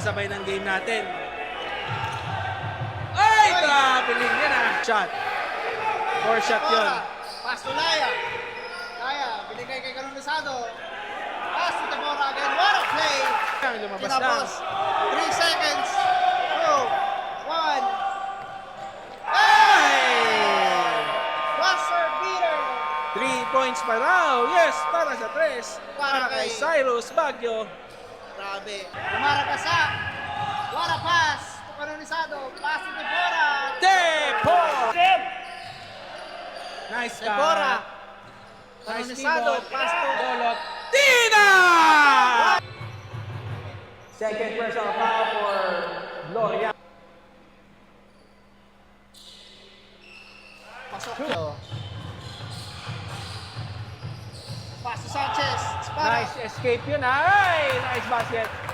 pagkakasabay ng game natin. Ay! Grabe linya na. Shot. 4 shot yun. Pass to Laya. Laya, binigay kay Canonisado. Pass to Tebora again. What a play! Lumabas lang. Kinapos. 3 seconds. 2, 1. Hey! Buzzer beater! 3 points pa raw. Yes, para sa 3. Para kay kay- Cyrus Baguio. Grabe. Umaragasa. What a pass to Canonisado. Pass to Tebora. Depo! Nice Tebora. cut. Nice Canonisado. pivot. Pass to Dolot. Tina! Second personal foul for Gloria. Pasok to. Pass to Sanchez. Para. Nice escape yun. Ay! Nice basket.